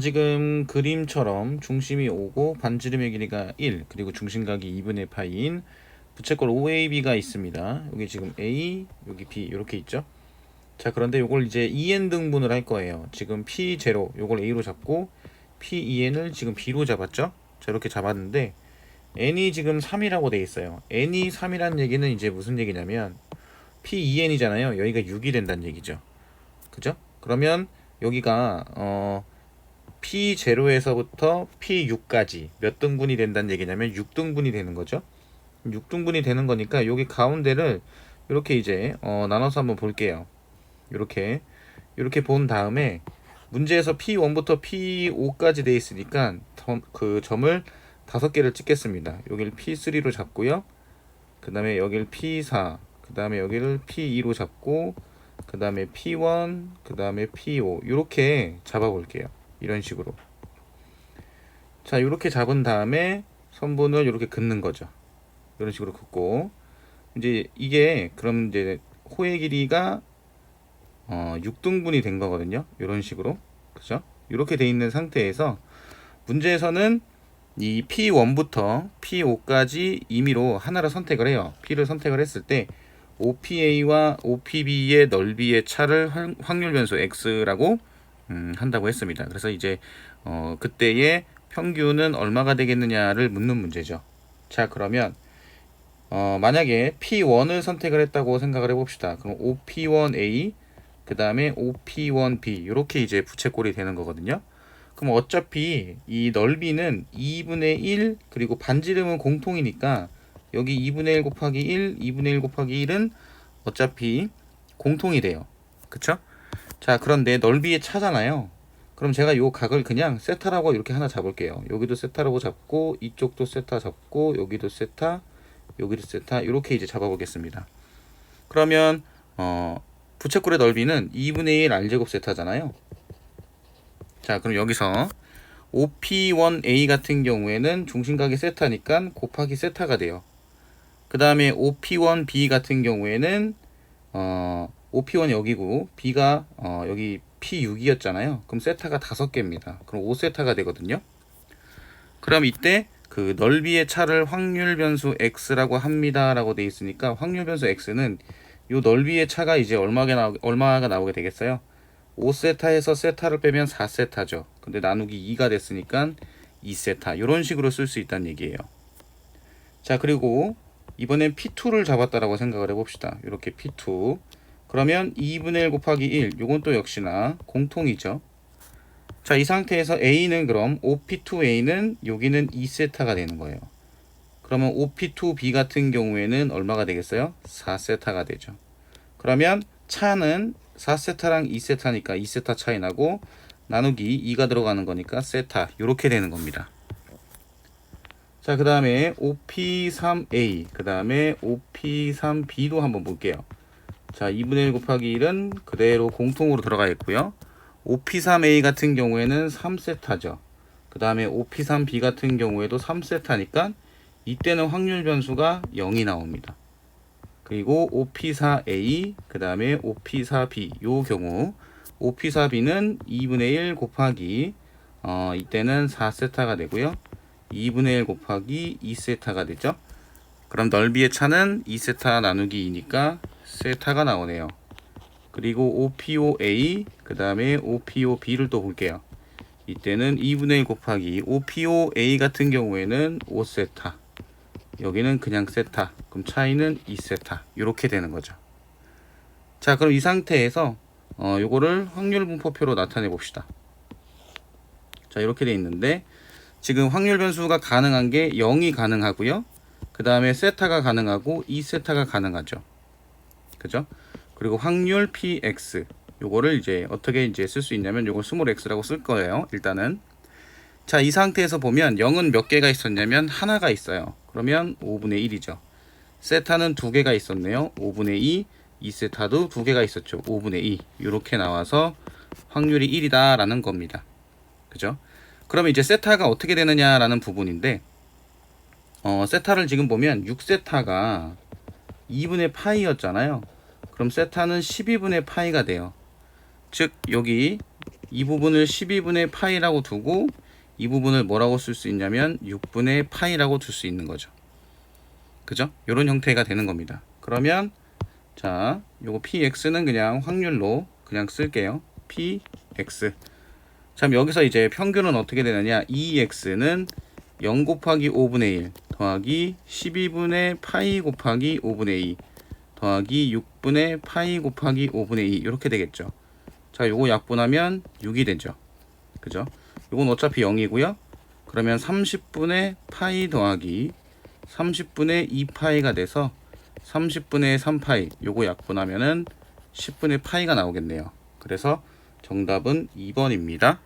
지금 그림처럼 중심이 5고 반지름의 길이가 1 그리고 중심각이 2분의 파이인 부채꼴 OAB가 있습니다. 여기 지금 A 여기 B 이렇게 있죠. 자, 그런데 이걸 이제 2n 등분을 할 거예요. 지금 P0 요걸 A로 잡고 P2n을 지금 B로 잡았죠. 자, 이렇게 잡았는데 n이 지금 3이라고 돼 있어요. n이 3이라는 얘기는 이제 무슨 얘기냐면 P2n이잖아요. 여기가 6이 된다는 얘기죠. 그죠? 그러면 여기가 P0에서부터 P6까지 몇 등분이 된다는 얘기냐면 6등분이 되는 거죠. 6등분이 되는 거니까 여기 가운데를 이렇게 이제 나눠서 한번 볼게요. 이렇게 본 다음에 문제에서 P1부터 P5까지 돼 있으니까 그 점을 5개를 찍겠습니다. 여기를 P3로 잡고요. 그 다음에 여기를 P4, 그 다음에 여기를 P2로 잡고, 그 다음에 P1, 그 다음에 P5 이렇게 잡아 볼게요. 이런 식으로. 자, 이렇게 잡은 다음에 선분을 이렇게 긋는 거죠. 이런 식으로 긋고, 이제 이게 그럼 이제 호의 길이가 6등분이 된 거거든요. 이런 식으로. 그죠? 이렇게 돼 있는 상태에서 문제에서는 이 P1부터 P5까지 임의로 하나를 선택을 해요. P를 선택을 했을 때 OPA와 OPB의 넓이의 차를 확률 변수 X라고 한다고 했습니다. 그래서 이제 그때의 평균은 얼마가 되겠느냐를 묻는 문제죠. 자, 그러면 만약에 P1을 선택을 했다고 생각을 해봅시다. 그럼 OP1A 그 다음에 OP1B 이렇게 이제 부채꼴이 되는 거거든요. 그럼 어차피 이 넓이는 2분의 1 그리고 반지름은 공통이니까 여기 2분의 1 곱하기 1, 2분의 1 곱하기 1은 어차피 공통이 돼요. 그쵸? 자, 그런데 넓이의 차잖아요. 그럼 제가 요 각을 그냥 세타라고 이렇게 하나 잡을게요. 여기도 세타라고 잡고 이쪽도 세타 잡고 여기도 세타 여기도 세타 이렇게 이제 잡아보겠습니다. 그러면 부채꼴의 넓이는 2분의 1 R제곱 세타잖아요. 자, 그럼 여기서 OP1A 같은 경우에는 중심각이 세타니까 곱하기 세타가 돼요. 그 다음에 OP1B 같은 경우에는 OP1 여기고 B가 여기 P6이었잖아요. 그럼 세타가 5개입니다. 그럼 5세타가 되거든요. 그럼 이때 그 넓이의 차를 확률 변수 X라고 합니다. 라고 돼 있으니까 확률 변수 X는 요 넓이의 차가 이제 얼마가 나오게 되겠어요? 5세타에서 세타를 빼면 4세타죠. 근데 나누기 2가 됐으니까 2세타. 이런 식으로 쓸 수 있다는 얘기예요. 자, 그리고 이번엔 P2를 잡았다라고 생각을 해봅시다. 이렇게 P2. 그러면 2분의 1 곱하기 1. 요건 또 역시나 공통이죠. 자, 이 상태에서 A는 그럼 OP2A는 여기는 2세타가 되는 거예요. 그러면 OP2B 같은 경우에는 얼마가 되겠어요? 4세타가 되죠. 그러면 차는 4세타랑 2세타니까 2세타 차이 나고 나누기 2가 들어가는 거니까 세타 이렇게 되는 겁니다. 자, 그 다음에 OP3A 그 다음에 OP3B도 한번 볼게요. 자, 2분의 1 곱하기 1은 그대로 공통으로 들어가 있고요. OP3A 같은 경우에는 3세타죠. 그 다음에 OP3B 같은 경우에도 3세타니까 이때는 확률 변수가 0이 나옵니다. 그리고 OP4A 그 다음에 OP4B 요 경우 OP4B는 2분의 1 곱하기 이때는 4세타가 되고요. 2분의 1 곱하기 2세타가 되죠. 그럼 넓이의 차는 2세타 나누기 2니까 세타가 나오네요. 그리고 OPOA 그 다음에 OPOB를 또 볼게요. 이때는 2분의 1 곱하기 OPOA 같은 경우에는 5세타 여기는 그냥 세타. 그럼 차이는 2세타. 이렇게 되는 거죠. 자, 그럼 이 상태에서 요거를 확률 분포표로 나타내 봅시다. 자, 이렇게 돼 있는데 지금 확률 변수가 가능한 게 0이 가능하고요. 그 다음에 세타가 가능하고 2세타가 가능하죠. 그죠? 그리고 확률 px 요거를 이제 어떻게 이제 쓸 수 있냐면 요걸 스몰 x라고 쓸 거예요. 일단은 자, 이 상태에서 보면 0은 몇 개가 있었냐면 하나가 있어요. 그러면 5분의 1이죠. 세타는 2개가 있었네요. 5분의 2, 2세타도 2개가 있었죠. 5분의 2 이렇게 나와서 확률이 1이다 라는 겁니다. 그죠? 그러면 이제 세타가 어떻게 되느냐라는 부분인데 세타를 지금 보면 6세타가 2분의 파이였잖아요. 그럼 세타는 12분의 파이가 돼요. 즉 여기 이 부분을 12분의 파이라고 두고 이 부분을 뭐라고 쓸 수 있냐면 6분의 파이라고 둘 수 있는 거죠. 그죠? 이런 형태가 되는 겁니다. 그러면 자, 요거 px는 그냥 확률로 그냥 쓸게요. px. 자, 여기서 이제 평균은 어떻게 되느냐? 2x는 0 곱하기 5분의 1 더하기 12분의 파이 곱하기 5분의 2 더하기 6분의 파이 곱하기 5분의 2 이렇게 되겠죠. 자, 요거 약분하면 6이 되죠. 그죠? 요건 어차피 0이고요. 그러면 30분의 파이 더하기 30분의 2파이가 돼서 30분의 3파이 요거 약분하면은 10분의 파이가 나오겠네요. 그래서 정답은 2번입니다.